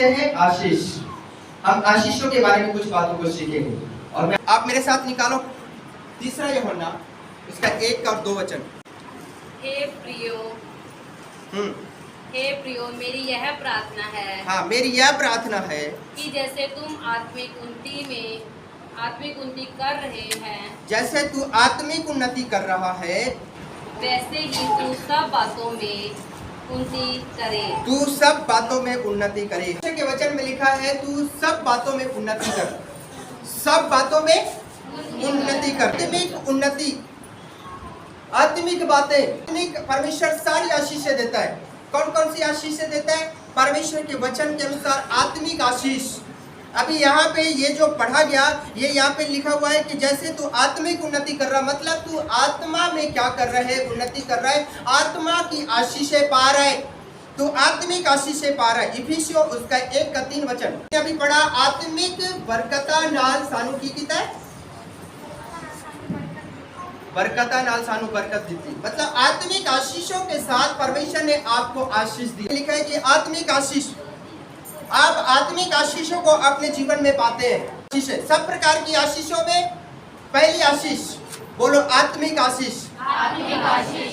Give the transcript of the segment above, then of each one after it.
है आशीष। हम आशीषों के बारे में कुछ बातों को सीखेंगे और आप मेरे साथ निकालो तीसरा यूहन्ना उसका 1 और 2 वचन। हे प्रियो मेरी यह प्रार्थना है। हाँ, मेरी यह प्रार्थना है कि जैसे तुम आत्मिक उन्नति कर रहे हैं, जैसे तू आत्मिक उन्नति कर रहा है वैसे ही तू सब बातों में उन्नति करे। तू सब बातों में उन्नति करे। के वचन में लिखा है तू सब बातों में उन्नति कर, सब बातों में उन्नति कर। आत्मिक उन्नति, आत्मिक बातें, आत्मिक परमेश्वर सारी आशीषें देता है। कौन कौन सी आशीषें देता है? परमेश्वर के वचन के अनुसार आत्मिक आशीष। अभी यहाँ पे ये जो पढ़ा गया, ये यहाँ पे लिखा हुआ है कि जैसे तू आत्मिक उन्नति कर रहा, मतलब तू आत्मा में क्या कर रहा है? उन्नति कर रहा है, आत्मा की आशीषें पा रहा है, तू आत्मिक आशीषें पा रहा है। इफिसियों उसका 1 का 3 वचन अभी पढ़ा। आत्मिक बरकता नाल सानू की किता है? बरकता नाल सानू बरकत दी। मतलब आत्मिक आशीषों के साथ परमेश्वर ने आपको आशीष दी। लिखा है कि आत्मिक आशीष, आप आत्मिक आशीषों को अपने जीवन में पाते हैं। सब प्रकार की आशीषों में पहली आशीष बोलो आत्मिक आशीष।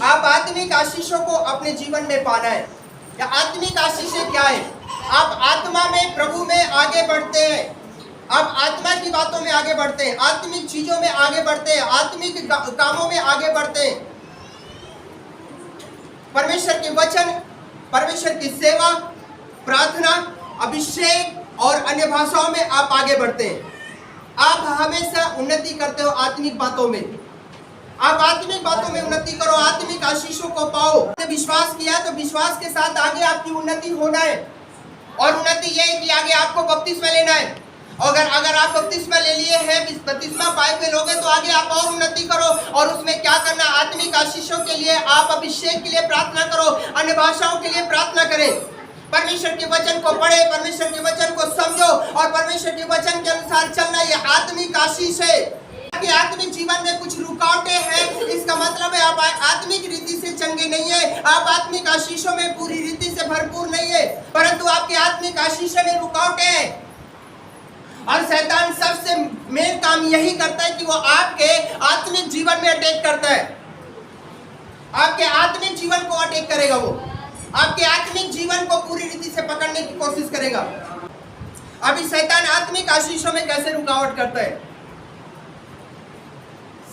आप आत्मिक आशीषों को अपने जीवन में पाना है। या आत्मिक आशीषें क्या है? आप आत्मा में प्रभु में आगे बढ़ते हैं, आप आत्मा की बातों में आगे बढ़ते हैं, आत्मिक चीजों में आगे बढ़ते हैं, आत्मिक कामों में आगे बढ़ते हैं। परमेश्वर के वचन, परमेश्वर की सेवा, प्रार्थना, अभिषेक और अन्य भाषाओं में आप आगे बढ़ते हैं। आप हमेशा उन्नति करते हो आत्मिक बातों में। आप आत्मिक बातों में उन्नति करो, आत्मिक आशीषों को पाओ। विश्वास किया तो विश्वास के साथ आगे आपकी उन्नति होना है। और उन्नति यह है कि आगे आपको बपतिस्मा लेना है। अगर आप बपतिस्मा ले लिए हैं, बपतिस्मा पाए हुए लोग हैं, तो आगे आप और उन्नति करो। और उसमें क्या करना? आत्मिक आशीषों के लिए आप अभिषेक के लिए प्रार्थना करो, अन्य भाषाओं के लिए प्रार्थना करें। परमेश्वर के वचन को पढ़े, परमेश्वर के वचन को समझो और परमेश्वर के वचन के अनुसार चलना, ये आत्मिक आशीष है। कि आत्मिक जीवन में कुछ रुकावटें हैं, इसका मतलब है आप आत्मिक रीति से चंगे नहीं है, आप आत्मिक आशीषों में पूरी रीति से भरपूर नहीं है, परंतु आपके आत्मिक आशीषों में रुकावटें हैं। और शैतान सबसे मेन काम यही करता है कि वो आपके आत्मिक जीवन में अटैक करता है। आपके आत्मिक जीवन को अटैक करेगा, वो आपके आत्मिक जीवन को पूरी रीति से पकड़ने की कोशिश करेगा। अभी शैतान आत्मिक आशीषों में कैसे रुकावट करता है?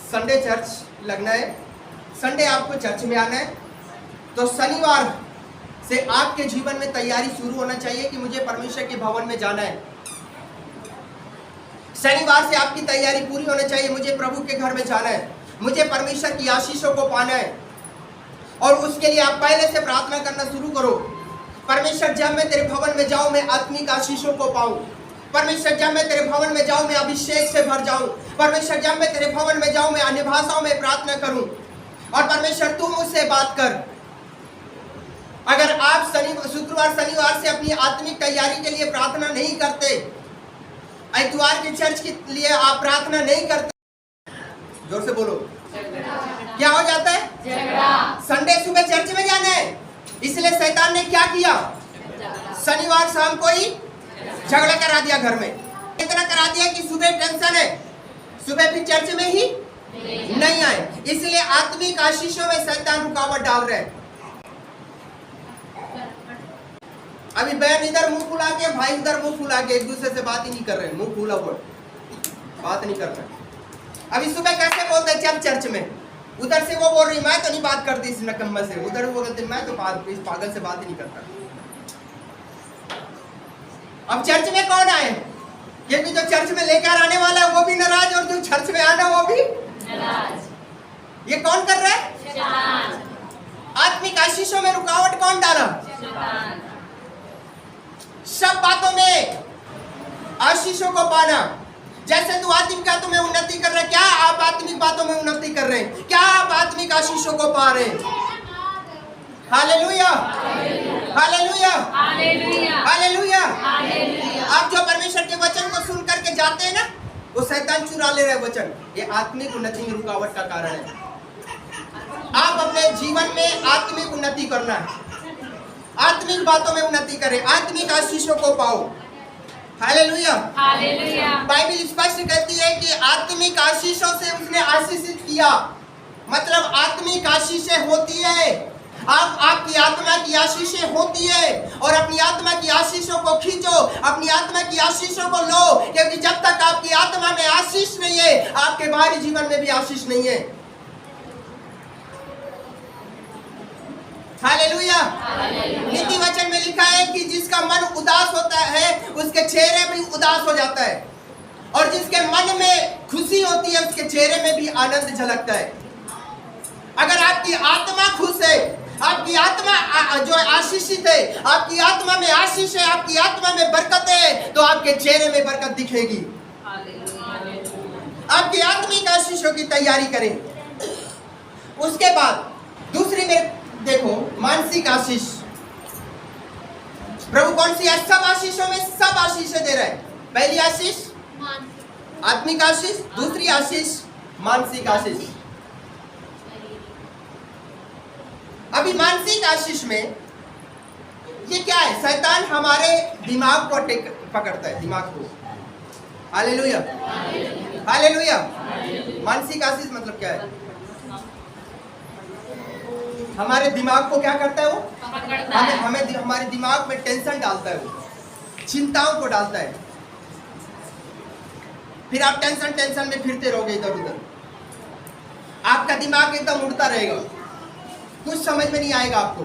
संडे चर्च लगना है, संडे आपको चर्च में आना है, तो शनिवार से आपके जीवन में तैयारी शुरू होना चाहिए कि मुझे परमेश्वर के भवन में जाना है। शनिवार से आपकी तैयारी पूरी होनी चाहिए, मुझे प्रभु के घर में जाना है, मुझे परमेश्वर की आशीषों को पाना है। और उसके लिए आप पहले से प्रार्थना करना शुरू करो। परमेश्वर जब मैं तेरे भवन में जाऊं, मैं आत्मिक आशीषों को पाऊं। परमेश्वर जब मैं तेरे भवन में जाऊं, मैं अभिषेक से भर जाऊं। परमेश्वर जब मैं तेरे भवन में जाऊं, मैं अन्य भाषाओं में प्रार्थना करूं। और परमेश्वर तू मुझसे बात कर। अगर आप शुक्रवार शनिवार से अपनी आत्मिक तैयारी के लिए प्रार्थना नहीं करते, इतवार के चर्च के लिए आप प्रार्थना नहीं करते, जोर से बोलो, क्या हो जाता है? संडे सुबह चर्च में जाना है। इसलिए शैतान ने क्या किया? शनिवार शाम को ही झगड़ा करा दिया घर में। इतना करा दिया कि सुबह टेंशन है, सुबह फिर चर्च में ही नहीं आए। इसलिए आत्मिक आशीषों में शैतान रुकावट डाल रहे हैं। अभी बहन इधर मुंह फुला के, भाई इधर मुंह फुला के, एक दूसरे से बात ही नहीं कर रहे, मुंह फुला हुआ बात नहीं कर रहे। अभी सुबह कैसे बोलते हैं चल चर्च में, उधर से वो बोल रही मैं तो नहीं बात करती इस नकम्मा से, उधर वो बोलते मैं तो इस पागल से बात ही नहीं करता। अब चर्च में कौन आए? क्योंकि जो चर्च में लेकर आने वाला है वो भी नाराज, और जो चर्च में आना वो भी नाराज। ये कौन कर रहा है? आत्मिक आशीषों में रुकावट कौन डाला? सब बातों में आशीषों को पाना। जैसे तू आत्मिक बातों में उन्नति कर रहे हैं, क्या आप आत्मिक बातों में उन्नति कर रहे हैं? क्या आप आत्मिक आशीषों को पा रहे हैं? Hallelujah, hallelujah, hallelujah. आप जो परमेश्वर के वचन को सुन करके जाते हैं ना, वो शैतान चुरा ले रहे वचन। ये आत्मिक उन्नति में रुकावट का कारण है। आप अपने जीवन में आत्मिक उन्नति करना है। आत्मिक बातों में उन्नति करें, आत्मिक आशीषों को पाओ। हालेलुया। हालेलुया। बाइबल स्पष्ट कहती है कि आत्मिक आशीषों से उसने आशीषित किया, मतलब आत्मिक आशीषें होती है। आपकी आत्मा की आशीषें होती है, और अपनी आत्मा की आशीषों को खींचो, अपनी आत्मा की आशीषों को लो, क्योंकि जब तक आपकी आत्मा में आशीष नहीं है, आपके बाहरी जीवन में भी आशीष नहीं है। हालेलुया। नीति वचन में लिखा है कि जिसका मन उदास होता है उसके चेहरे भी उदास हो जाता है, और जिसके मन में खुशी होती है उसके चेहरे में भी आनंद झलकता है। अगर आपकी आत्मा खुश है, आपकी आत्मा जो आशीषित है, आपकी आत्मा में आशीष है, आपकी आत्मा में बरकत है, तो आपके चेहरे में बरकत दिखेगी। आपकी आत्मिक आशीषों की तैयारी करें। उसके बाद दूसरी में देखो, मानसिक आशीष। प्रभु कौन सी है? सब आशीषों में सब आशीषें दे रहा है। पहली आशीष आत्मिक आशीष, दूसरी आशीष मानसिक आशीष। अभी मानसिक आशीष में ये क्या है? शैतान हमारे दिमाग को पकड़ता है, दिमाग को। Hallelujah, hallelujah. मानसिक आशीष मतलब क्या है? हमारे दिमाग को क्या करता है? वो हमें हमारे दिमाग में टेंशन डालता है, वो चिंताओं को डालता है। फिर आप टेंशन में फिरते रहोगे इधर उधर, आपका दिमाग एकदम उड़ता रहेगा, कुछ समझ में नहीं आएगा आपको।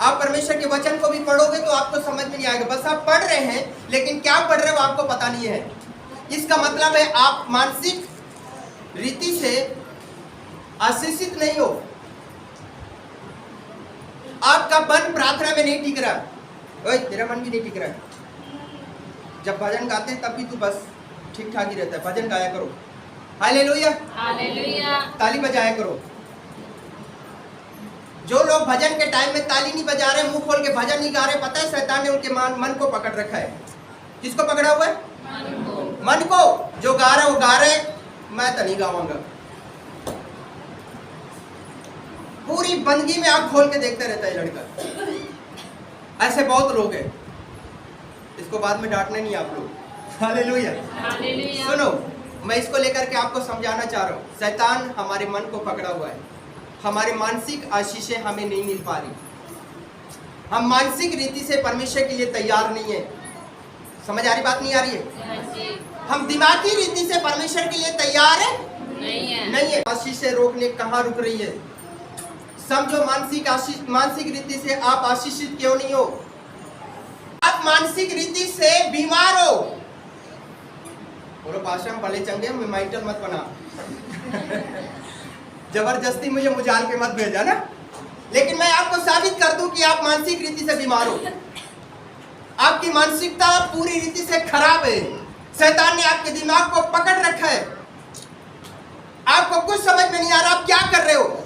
आप परमेश्वर के वचन को भी पढ़ोगे तो आपको समझ में नहीं आएगा, बस आप पढ़ रहे हैं, लेकिन क्या पढ़ रहे हो आपको पता नहीं है। इसका मतलब है आप मानसिक रीति से आशीषित नहीं हो। आपका मन प्रार्थना में नहीं टिक रहा। ओए, तेरा मन भी नहीं टिक रहा है। जब भजन गाते हैं तब भी तू बस ठीक ठाक ही रहता है। भजन गाया करो। Hallelujah, hallelujah. ताली बजाया करो। जो लोग भजन के टाइम में ताली नहीं बजा रहे, मुंह खोल के भजन नहीं गा रहे, पता है शैतान ने उनके मन को पकड़ रखा है। किसको पकड़ा हुआ है? मन को। जो गा रहे वो गा रहे, मैं तो नहीं गाऊंगा। पूरी बंदगी में आंख खोल के देखता रहता है लड़का। ऐसे बहुत लोग हैं, इसको बाद में डांटने नहीं आप लोग। Hallelujah, hallelujah. सुनो, मैं इसको लेकर के आपको समझाना चाह रहा हूँ। शैतान हमारे मन को पकड़ा हुआ है, हमारे मानसिक आशीषें हमें नहीं मिल पा रही। हम मानसिक रीति से परमेश्वर के लिए तैयार नहीं है। समझ आ रही बात? नहीं आ रही है? हम दिमागी रीति से परमेश्वर के लिए तैयार नहीं है। आशीषें रोकने कहाँ रुक रही है? समझो, मानसिक रीति से आप आशीषित क्यों नहीं हो? आप मानसिक रीति से बीमार हो। बोलो पाशा हम भले चंगे, माइटल मत बना। जबरदस्ती मुझे मुझाल के मत भेजा ना। लेकिन मैं आपको साबित कर दूं कि आप मानसिक रीति से बीमार हो। आपकी मानसिकता पूरी रीति से खराब है। शैतान ने आपके दिमाग को पकड़ रखा है। आपको कुछ समझ में नहीं आ रहा आप क्या कर रहे हो।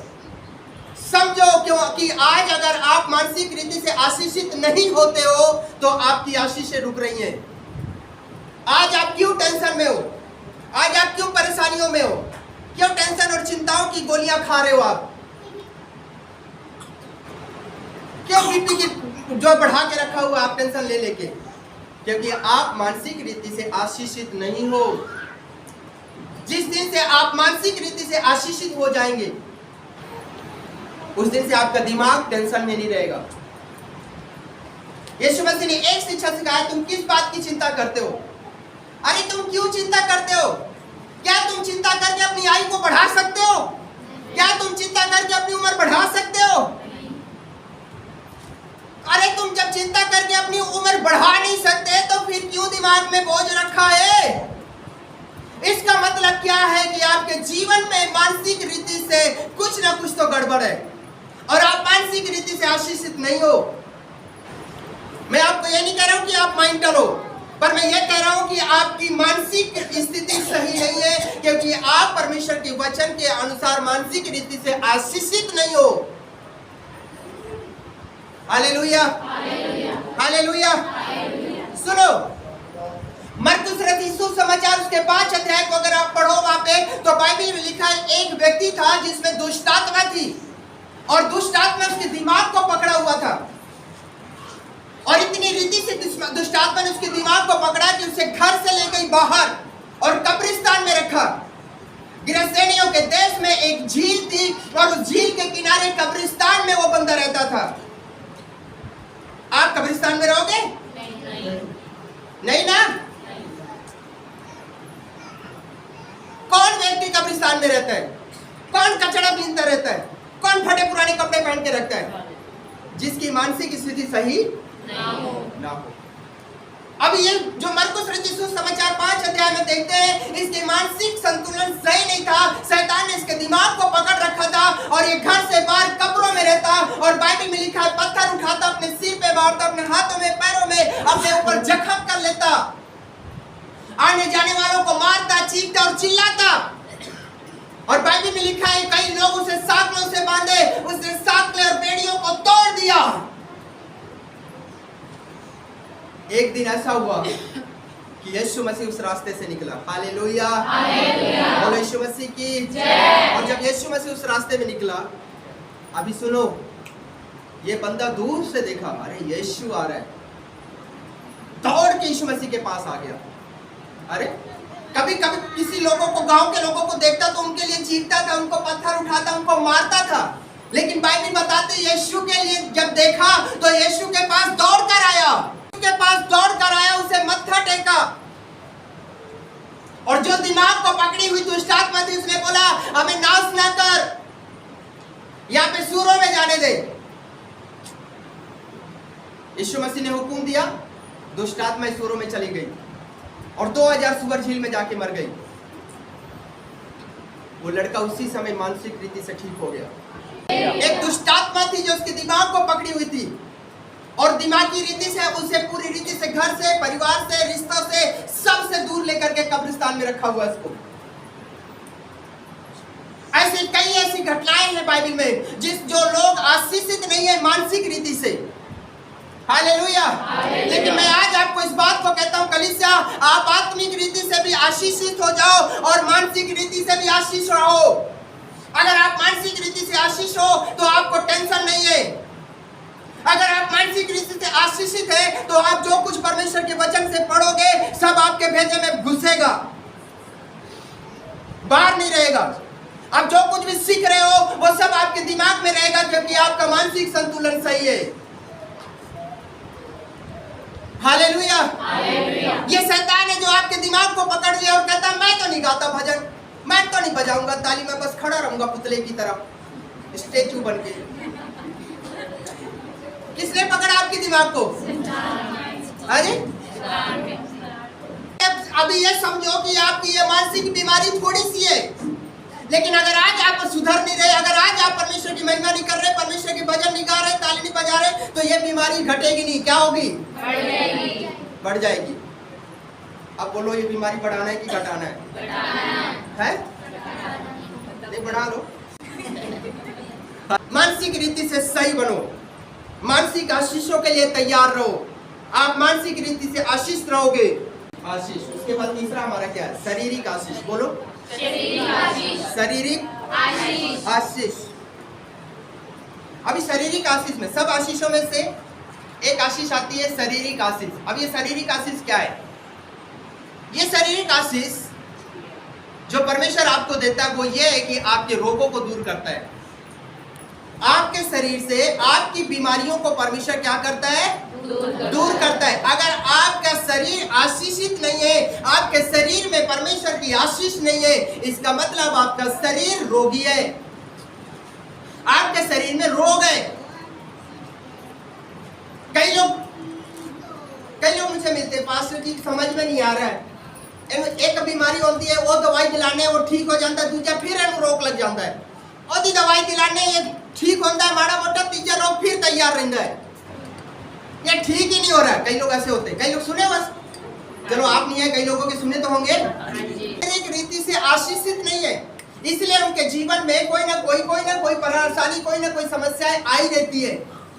समझो, क्योंकि आज अगर आप मानसिक रीति से आशीषित नहीं होते हो तो आपकी आशीषें रुक रही हैं। आज आप क्यों टेंशन में हो? आज आप क्यों परेशानियों में हो? क्यों टेंशन और चिंताओं की गोलियां खा रहे हो आप? क्यों बीपी की जो बढ़ा के रखा हुआ आप टेंशन ले लेके? क्योंकि आप मानसिक रीति से आशीषित नहीं हो। जिस दिन से आप मानसिक रीति से आशीषित हो जाएंगे, उस दिन से आपका दिमाग टेंशन में नहीं रहेगा। यीशु मसीह ने एक शिक्षा सिखाया, तुम किस बात की चिंता करते हो? अरे तुम क्यों चिंता करते हो? क्या तुम चिंता करके अपनी आयु को बढ़ा सकते हो? क्या तुम चिंता करके अपनी उम्र बढ़ा सकते हो? अरे तुम जब चिंता करके अपनी उम्र बढ़ा नहीं सकते तो फिर क्यों दिमाग में बोझ रखा है? इसका मतलब क्या है कि आपके जीवन में मानसिक रीति से कुछ ना कुछ तो गड़बड़ है और आप मानसिक रीति से आशीषित नहीं हो। मैं आपको ये नहीं कह रहा हूं कि आप माइंडल हो, पर मैं ये कह रहा हूं कि आपकी मानसिक स्थिति सही नहीं है, क्योंकि आप परमेश्वर के वचन के अनुसार मानसिक रीति से आशीषित नहीं हो। Hallelujah, hallelujah. सुनो, मरकुस रचित सुसमाचार उसके 5 अध्याय को अगर आप पढ़ो वहां पे, तो बाइबल में लिखा है एक व्यक्ति था जिसमें दुष्ट आत्मा थी और दुष्ट आत्मा उसके दिमाग को पकड़ा हुआ था। इतनी रीति से दुष्ट आत्मा ने उसके दिमाग को पकड़ा कि उसे घर से ले गई बाहर और कब्रिस्तान में रखा। गिरसेनियों के देश में एक झील थी और उस झील के किनारे कब्रिस्तान में वो बंदा रहता था। आप कब्रिस्तान में रहोगे? नहीं ना? कौन व्यक्ति कब्रिस्तान में रहता है? कौन कचड़ा बीनता रहता है? कौन फटे पुराने कपड़े पहन के रखता है? जिसकी मानसिक स्थिति सही ना हो। अब ये जो मरकुस रचित सुसमाचार 5 अध्याय में देखते हैं, इसके मानसिक संतुलन सही नहीं था। शैतान ने इसके दिमाग को पकड़ रखा था और ये घर से बाहर कब्रों में रहता और बाइबल में लिखा है पत्थर उठाता, अपने सिर पे मारता, अपने हाथों में पैरों में अपने ऊपर जख्म कर लेता, आने जाने वालों को मारता, चीखता और चिल्लाता। और बाइबल में लिखा है कई लोग उसे सांकलों से बांधे, उसने सांकले और बेड़ियों को तोड़ दिया। एक दिन ऐसा हुआ कि यीशु मसीह उस रास्ते से निकला। हालेलुया, बोलो यीशु मसीह की जय। और जब यीशु मसीह उस रास्ते में निकला, अभी सुनो, ये बंदा दूर से देखा, अरे यीशु आ रहा है, दौड़ के यीशु मसीह के पास आ गया। अरे कभी कभी किसी लोगों को, गांव के लोगों को देखता तो उनके लिए चीखता था, उनको पत्थर उठाता, उनको मारता था। लेकिन बाइबल बताते यीशु के लिए जब देखा तो यीशु के पास दौड़ कर आया, के पास दौड़ कर आया, उसे मत्था टेका और जो दिमाग को पकड़ी हुई दुष्ट आत्मा थी उसने बोला हमें नाश ना कर, यहां पे सूरों में जाने दे। यीशु मसीह ने हुक्म दिया, दुष्ट आत्मा सूरों में चली गई और 2000 सुअर झील में जाके मर गई। वो लड़का उसी समय मानसिक रीति से ठीक हो गया। एक दुष्ट आत्मा थी जो उसके दिमाग को पकड़ी हुई थी और दिमागी रीति से उसे पूरी रीति से घर से, परिवार से, रिश्तों से, सबसे दूर लेकर के कब्रिस्तान में रखा हुआ इसको। ऐसी कई ऐसी घटनाएं हैं बाइबल में जो लोग आशीषित नहीं है मानसिक रीति से। हालेलुया। लेकिन मैं आज आपको इस बात को कहता हूं कलीसिया, आप आत्मिक रीति से भी आशीषित हो जाओ और मानसिक रीति से भी आशीष रहो। अगर आप मानसिक रीति से आशीष हो तो आपको टेंशन नहीं है। अगर आप मानसिक रीति से आशीषित है तो आप जो कुछ परमेश्वर के वचन से पढ़ोगे सब आपके भेजे में घुसेगा, बाहर नहीं रहेगा। आप जो कुछ भी सीख रहे हो वो सब आपके दिमाग में रहेगा, क्योंकि आपका मानसिक संतुलन सही है। हालेलुया। ये शैतान है जो आपके दिमाग को पकड़ लिया और कहता मैं तो नहीं गाता भजन, मैं तो नहीं बजाऊंगा ताली, मैं बस खड़ा रहूंगा पुतले की तरह, स्टेचू बन के। किसने पकड़ा आपके दिमाग को? अरे अभी ये समझो कि आपकी ये मानसिक बीमारी थोड़ी सी है, लेकिन अगर आज आप सुधर नहीं रहे, अगर आज आप परमेश्वर की महिमा नहीं कर रहे, परमेश्वर के भजन नहीं गा रहे, ताली नहीं बजा रहे, तो ये बीमारी घटेगी नहीं, क्या होगी? बढ़ जाएगी। अब बोलो ये बीमारी बढ़ाना है कि घटाना है? नहीं, बढ़ा लो। मानसिक रीति से सही बनो, मानसिक आशीषों के लिए तैयार रहो। आप मानसिक रीति से आशीष रहोगे। आशीष, उसके बाद तीसरा हमारा क्या है? शारीरिक आशीष। बोलो शारीरिक आशीष। अभी शारीरिक आशीष में, सब आशीषों में से एक आशीष आती है शारीरिक आशीष। अब ये शारीरिक आशीष क्या है? ये शारीरिक आशीष जो परमेश्वर आपको देता है वो ये है कि आपके रोगों को दूर करता है। आपके शरीर से आपकी बीमारियों को परमेश्वर क्या करता है? दूर करता है। अगर आपका शरीर आशीषित नहीं है, आपके शरीर में परमेश्वर की आशीष नहीं है, इसका मतलब आपका शरीर रोगी है, आपके शरीर में रोग है। कई लोग मुझसे मिलते, पास्टर जी समझ में नहीं आ रहा है, एक बीमारी होती है वो दवाई दिलाने वो ठीक हो जाता है, दूसरा फिर रोग लग जाता है, और दी दवाई दिलाने ये ठीक होता है माड़ा मोटा, तीसरा रोग फिर तैयार रहता है, ये ठीक ही नहीं हो रहा है। कई लोग ऐसे होते हैं। कई लोग सुने बस, चलो आप नहीं है, कई लोगों के सुने तो होंगे। एक रीति से आशीषित नहीं है, इसलिए उनके जीवन में कोई ना कोई परेशानी, कोई ना कोई समस्याएं आई रहती है,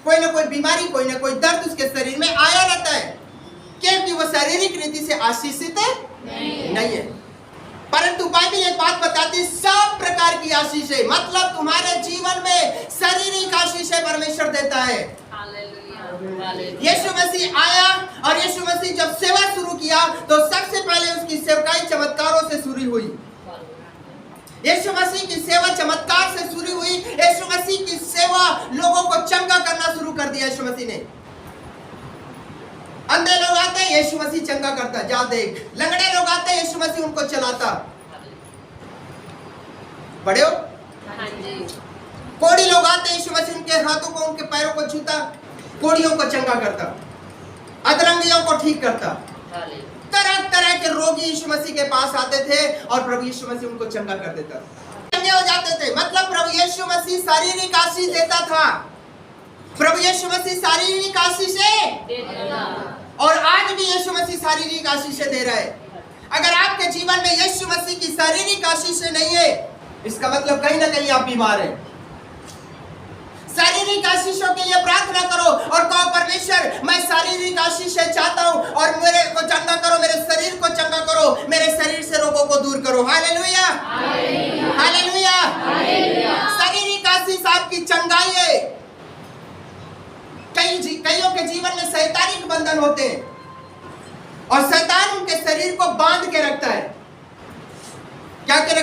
कोई ना कोई बीमारी, कोई ना कोई दर्द उसके शरीर में आया रहता है, क्योंकि वो शारीरिक रीति से आशीषित नहीं है। परंतु बाइबल एक बात बताती है, सब प्रकार की आशीष है, मतलब तुम्हारे जीवन में शारीरिक आशीष परमेश्वर देता है। हालेलुया। यीशु मसीह आया और यीशु मसीह जब सेवा शुरू किया तो सबसे पहले उसकी सेवकाई चमत्कारों से शुरू हुई। यीशु मसीह की सेवा चमत्कार से शुरू हुई। यीशु मसीह की सेवा लोगों को चंगा करना शुरू कर दिया। यीशु मसीह ने, अंधे लोग आते यीशु मसीह चंगा करता, जा देख। लंगड़े लोग आते यीशु मसीह उनको चलाता। पढ़े हो? हाँ जी। कोढ़ी लोग आते यीशु मसीह उनके हाथों को उनके पैरों को छूता, कोढ़ियों को चंगा करता, अधरंगियों को ठीक करता। हालेलुया। तरह तरह के रोगी यीशु मसीह के पास आते थे और प्रभु यीशु मसीह उनको चंगा कर देता, चंगे हो जाते थे। मतलब प्रभु यीशु मसीह शारीरिक आशीष देता था। प्रभु यीशु मसीह शारीरिक आशीष देता। और आज भी यीशु मसीह शारीरिक आशीष दे रहा है। अगर आपके जीवन में यीशु मसीह की शारीरिक आशीष नहीं है, इसका मतलब कहीं ना कहीं आप बीमार हैं। शारीरिक आशीषों के लिए प्रार्थना करो और कहो, परमेश्वर मैं शारीरिक आशीष चाहता हूं और मेरे को चंगा करो, मेरे शरीर को चंगा करो, मेरे शरीर से रोगों को दूर करो। Hallelujah, hallelujah, hallelujah. शारीरिक आशीष आपकी चंगाई है। कईयों के जीवन में शैतानिक बंधन होते हैं और शैतान उनके शरीर को बांध के रखता है। क्या करके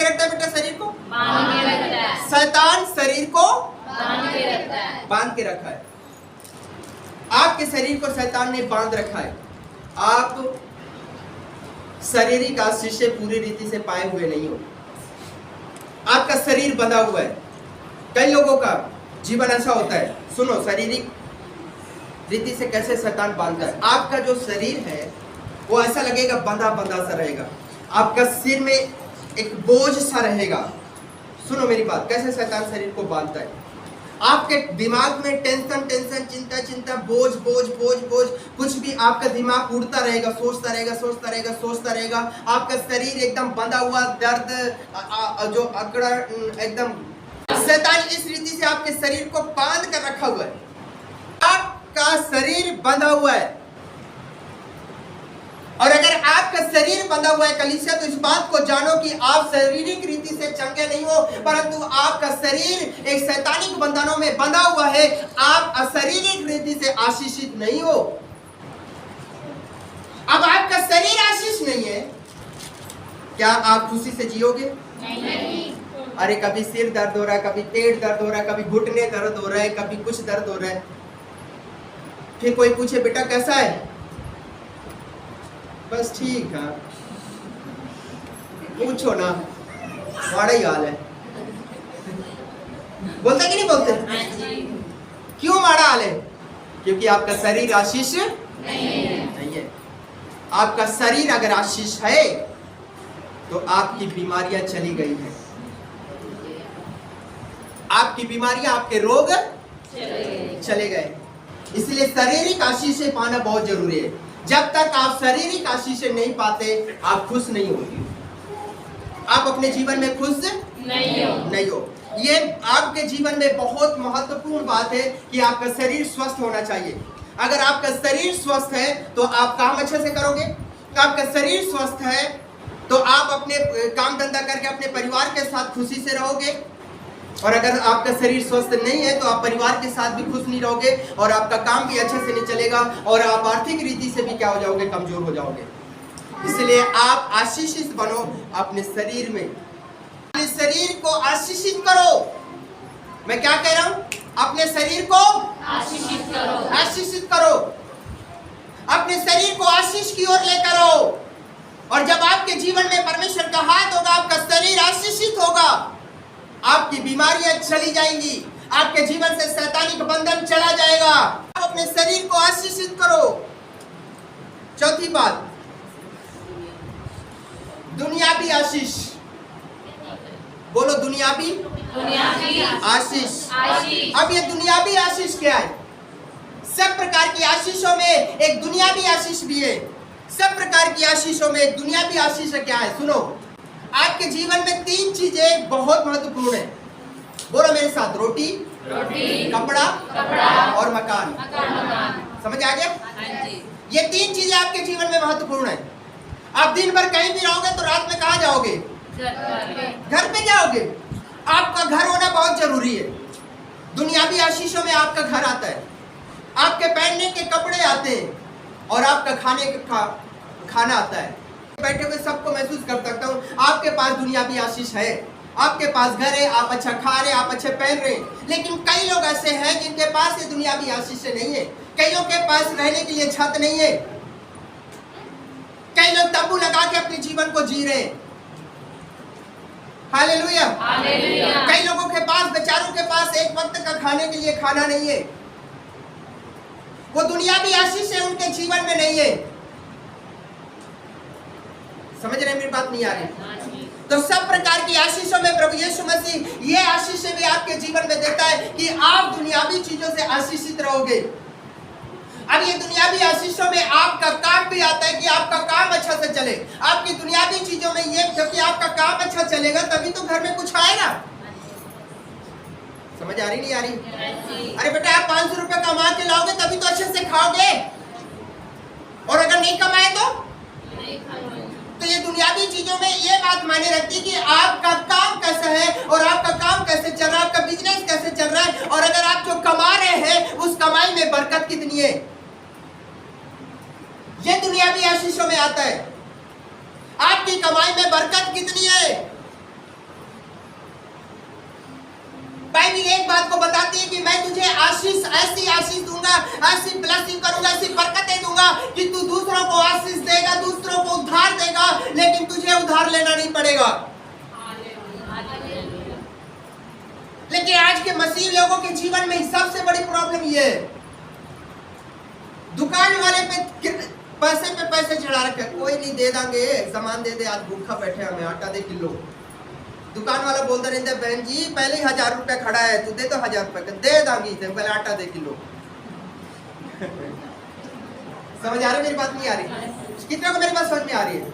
रखता है बेटा? शरीर को बांध के रखता है। शैतान शरीर को बांध के रखता है। बांध के रखा है। आपके शरीर को शैतान ने बांध रखा है। आप शारीरिक आशीष से पूरी रीति से पाए हुए नहीं हो। आपका शरीर बंधा हुआ है। कई लोगों का जीवन ऐसा होता है। सुनो, शारीरिक रीति से कैसे शैतान बांधता है। आपका जो शरीर है वो ऐसा लगेगा बंधा बंधा सा रहेगा। आपका सिर में एक बोझ सा रहेगा। सुनो मेरी बात, कैसे शैतान शरीर को बांधता है। आपके दिमाग में टेंशन टेंशन, चिंता चिंता, बोझ बोझ बोझ बोझ, कुछ भी आपका दिमाग उड़ता रहेगा, सोचता रहेगा सोचता रहेगा सोचता रहेगा। आपका शरीर एकदम बंधा हुआ, दर्द जो अकड़ा एकदम। शैतान इस रीति से आपके शरीर को बांध कर रखा हुआ है। आपका शरीर बंधा हुआ है और अगर आपका शरीर बंधा हुआ है कलीसिया, तो इस बात को जानो कि आप शारीरिक रीति से चंगे नहीं हो, परंतु आपका शरीर एक शैतानिक बंधनों में बंधा हुआ है। आप अशारीरिक रीति से आशीषित नहीं हो। अब आपका शरीर आशीष नहीं है, क्या आप खुशी से जियोगे? नहीं। अरे कभी सिर दर्द हो रहा है, कभी पेट दर्द हो रहा है, कभी घुटने दर्द हो रहा है, कभी कुछ दर्द हो रहा है। फिर कोई पूछे बेटा कैसा है? बस ठीक है। पूछो ना, बड़ा ही हाल है। बोलते कि नहीं बोलते? हाँ जी। क्यों माड़ा हाल है? क्योंकि आपका शरीर आशीष नहीं है। आपका शरीर अगर आशीष है तो आपकी बीमारियां चली गई हैं। आपकी बीमारियां, आपके रोग चले गए। इसलिए शारीरिक आशीष पाना बहुत जरूरी है। जब तक आप शारीरिक आशीष नहीं पाते, आप खुश नहीं होंगे। आप अपने जीवन में खुश नहीं हो। ये आपके जीवन में बहुत महत्वपूर्ण बात है कि आपका शरीर स्वस्थ होना चाहिए। अगर आपका शरीर स्वस्थ है तो आप काम अच्छे से करोगे। आपका शरीर स्वस्थ है तो आप अपने काम धंधा करके अपने परिवार के साथ खुशी से रहोगे। और अगर आपका शरीर स्वस्थ नहीं है तो आप परिवार के साथ भी खुश नहीं रहोगे और आपका काम भी अच्छे से नहीं चलेगा और आप आर्थिक रीति से भी क्या हो जाओगे? कमजोर हो जाओगे। इसलिए आप आशीषित बनो अपने शरीर में। अपने शरीर को आशीषित करो। मैं क्या कह रहा हूं? अपने शरीर को आशीषित करो। अपने शरीर को आशीष की ओर लेकर आओ। और जब आपके जीवन में परमेश्वर का हाथ होगा, आपका शरीर आशीषित होगा, आपकी बीमारियां चली जाएंगी, आपके जीवन से शैतानिक बंधन चला जाएगा। आप अपने शरीर को आशीषित करो। चौथी बात, दुनियावी आशीष। बोलो दुनियावी आशीष। अब ये दुनियावी आशीष क्या है? सब प्रकार की आशीषों में एक दुनियावी आशीष भी है। सब प्रकार की आशीषों में एक दुनियावी आशीष क्या है? सुनो, आपके जीवन में 3 चीजें बहुत महत्वपूर्ण है। बोलो मेरे साथ, रोटी, कपड़ा और मकान। समझ आ गया? ये 3 चीजें आपके जीवन में महत्वपूर्ण है। आप दिन भर कहीं भी रहोगे तो रात में कहाँ जाओगे? घर पे जाओगे। आपका घर होना बहुत जरूरी है। दुनियावी आशीषों में आपका घर आता है। आपके पहनने के कपड़े आते हैं और आपका खाना आता है। बैठे हुए सबको महसूस कर सकता हूँ, आपके पास दुनियावी आशीष है, आपके पास घर है, आप अच्छा खा रहे, आप अच्छे पहन रहे, लेकिन कई लोग ऐसे हैं जिनके पास ये दुनियावी आशीष नहीं है। कईयों के पास रहने के लिए छत नहीं है, कई लोग तंबू लगा के अपने जीवन को जी रहे हैं। हालेलुया। कई लोगों के पास, बेचारों के पास एक वक्त का खाने के लिए खाना नहीं है। वो दुनियावी आशीष है, उनके जीवन में नहीं है। समझ रहे हैं मेरी बात? नहीं आ रही? तो सब प्रकार की आशीषों में प्रभु यीशु मसीह ये आशीषें भी आपके जीवन में देता है कि आप दुनियावी चीजों से आशीषित रहोगे। अब ये दुनियावी आशीषों में आपका काम भी आता है कि आपका काम अच्छा से चले। आपकी दुनियावी चीजों में ये, जबकि आपका काम अच्छा चलेगा तभी तो घर में कुछ आएगा। समझ आ रही नहीं आ रही? अरे बेटा, आप 500 रुपए कमा के लाओगे तभी तो अच्छे से खाओगे, और अगर नहीं कमाए तो ये दुनियावी चीजों में ये बात मायने रखती है कि आपका काम कैसा है और आपका काम कैसे चल रहा है, आपका बिजनेस कैसे चल रहा है, और अगर आप जो कमा रहे हैं उस कमाई में बरकत कितनी है। ये दुनियावी आशीषों में आता है। आपकी कमाई में बरकत कितनी है। बाइबल एक बात को बताती है कि मैं तुझे आशीष, ऐसी आशीष दूंगा, ऐसी ब्लेसिंग करूंगा, ऐसी बरकतें दूंगा कि तू दूसरों को आशीष देगा, दूसरों को उद्धार देगा, लेकिन तुझे उधार लेना नहीं पड़ेगा। लेकिन आज के मसीह लोगों के जीवन में सबसे बड़ी प्रॉब्लम ये है, दुकान वाले पे पैसे चढ़ा रखे, कोई नहीं दे देंगे, सामान दे दे, आज भूखा बैठे हमें, आटा दे किलो। दुकान वाला बोलता रहता है, बहन जी पहले 1000 रुपया खड़ा है, तू दे तो 1000 रुपये दे दांगी, पहले आटा दे किलो। समझ आ रही मेरी बात? नहीं आ रही? कितने को मेरी बात समझ में आ रही है?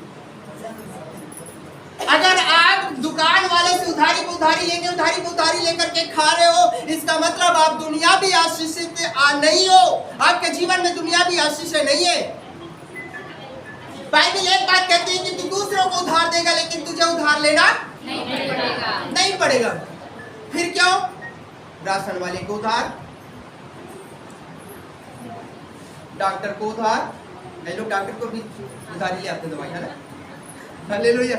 अगर आप दुकान वाले से उधारी पे उधारी लेकर के खा रहे हो, इसका मतलब आप दुनियावी आशीषित नहीं हो। आपके जीवन में दुनियावी आशीषें नहीं है। बाइबल एक बात कहती है कि तू दूसरों को उधार देगा, लेकिन तुझे उधार लेना नहीं पड़ेगा। फिर क्यों? राशन वाले को उधार, डॉक्टर को उधार, कई लोग डॉक्टर को भी उधारी ले आते दवाई, है ना? हालेलुया।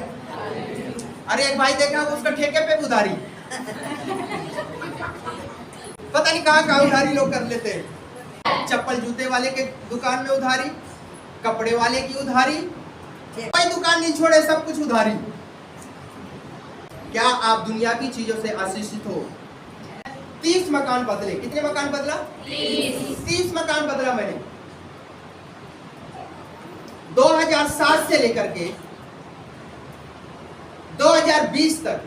अरे एक भाई देखा, उसका ठेके पे उधारी, पता नहीं कहाँ उधारी लोग कर लेते हैं। चप्पल जूते वाले के दुकान में उधारी, कपड़े वाले की उधारी, कोई दुकान नहीं छोड़े, सब कुछ उधारी। क्या आप दुनियावी चीजों से आशीषित हो? 30 मकान बदले। कितने मकान बदला? 30 मकान बदला मैंने। 2007 से लेकर के 2020 तक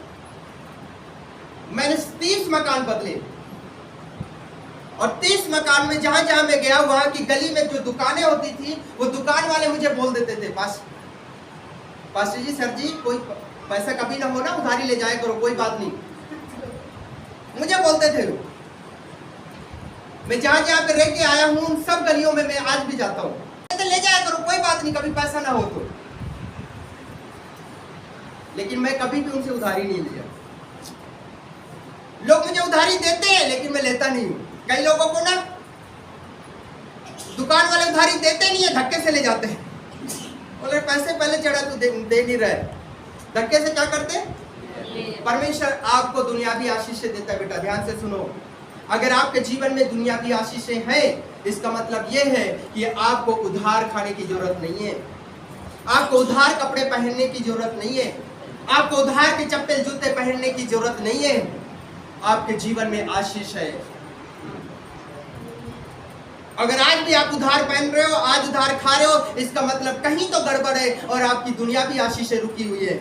मैंने 30 मकान बदले, और 30 मकान में जहां जहां मैं गया, वहां की गली में जो दुकानें होती थी, वो दुकान वाले मुझे बोल देते थे, पास्टर जी, सर जी, कोई पैसा कभी ना हो ना, उधारी ले जाया करो, कोई बात नहीं। मुझे बोलते थे लोग। मैं जहां जहां पे रह के आया हूं, उन सब गलियों में मैं आज भी जाता हूं, ले जाया करो, कोई बात नहीं, कभी पैसा ना हो तो। लेकिन मैं कभी भी उनसे उधारी नहीं लिया। लोग मुझे उधारी देते हैं, लेकिन मैं लेता नहीं हूं। कई लोगों को ना दुकान वाले उधारी देते नहीं है, धक्के से ले जाते हैं। बोले पैसे पहले चढ़ा, तू दे नहीं रहे, धक्के से क्या करते? परमेश्वर आपको दुनियावी आशीषें देता है। बेटा ध्यान से सुनो, अगर आपके जीवन में दुनियावी आशीषें हैं, इसका मतलब यह है कि आपको उधार खाने की जरूरत नहीं है, आपको उधार कपड़े पहनने की जरूरत नहीं है, आपको उधार के चप्पल जूते पहनने की जरूरत नहीं है। आपके जीवन में आशीष है। अगर आज भी आप उधार पहन रहे हो, आज उधार खा रहे हो, इसका मतलब कहीं तो गड़बड़ है और आपकी दुनियावी आशीषें रुकी हुई है।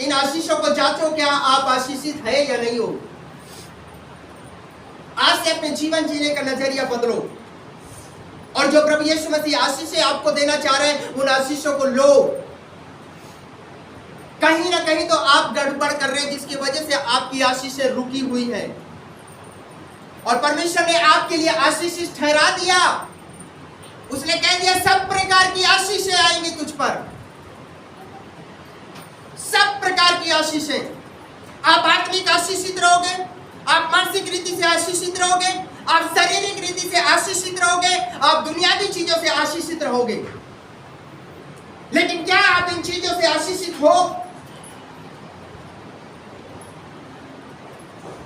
इन आशीषों को जांचो, क्या आप आशीषित है या नहीं हो। आज से अपने जीवन जीने का नजरिया बदलो, और जो प्रभु यीशु मसीह आशीषें आपको देना चाह रहे हैं, उन आशीषों को लो। कहीं ना कहीं तो आप गड़बड़ कर रहे हैं, जिसकी वजह से आपकी आशीषें रुकी हुई है, और परमेश्वर ने आपके लिए आशीषित ठहरा दिया। उसने कह दिया, सब प्रकार की आशीषें आएंगी तुझ पर, सब प्रकार की आशीषें। आप आत्मिक आशीषित रहोगे, आप मानसिक रीति से आशीषित रहोगे, आप शारीरिक रीति से आशीषित रहोगे, आप दुनियावी चीजों से आशीषित रहोगे। लेकिन क्या आप इन चीजों से आशीषित हो?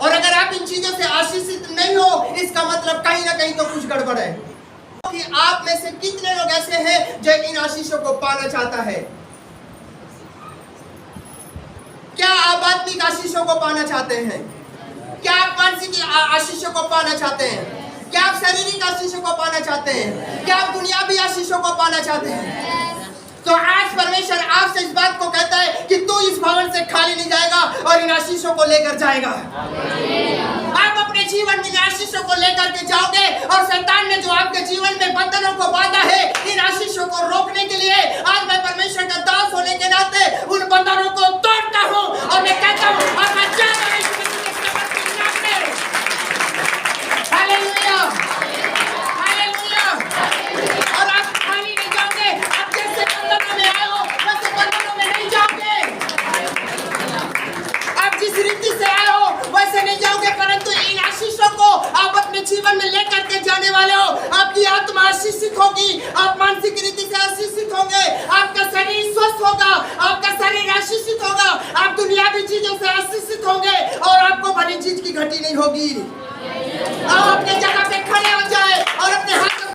और अगर आप इन चीजों से आशीषित नहीं हो, इसका मतलब कहीं ना कहीं तो कुछ गड़बड़ है। कि आप में से कितने लोग ऐसे हैं जो इन आशीषों को पाना चाहता है? क्या आप आत्मिक आशीषों को पाना चाहते हैं? क्या आप मानसिक आशीषों को पाना चाहते हैं? क्या आप शारीरिक आशीषों को पाना चाहते हैं? क्या आप दुनियावी आशीषों को पाना चाहते हैं? तो आज परमेश्वर आपसे इस बात को कहता है कि तू इस भवन से खाली नहीं जाएगा और इन आशीषों को लेकर जाएगा। आप अपने जीवन में इन आशीषों को लेकर के जाओगे और शैतान ने जो आपके जीवन में बंधनों को बांधा है, इन आशीषों को रोकने के लिए आज मैं परमेश्वर का दास होने के नाते उन बंधनों को तोड़ता हूँ और मैं कहता हूँ हालेलुया, हालेलुया। और आप खाली नहीं जाओगे, आप जैसे बंधनों में आए हो वैसे बंधनों में नहीं जाओगे। आप जिस रीति से आए हो वैसे नहीं जाओगे, परंतु इन आशीषों को आप अपने जीवन में लेकर के जाने वाले हो। आपकी आत्मा आशीषित होगी, आप मानसिक रीति से आशीषित होंगे, आपका शरीर स्वस्थ होगा, आपका शरीर आशीषित होगा, आप दुनियावी चीजों से आशीषित होंगे और आपको भली चीज की घटी नहीं होगी। आप अपने जगह पे खड़े हो जाए और अपने हाथ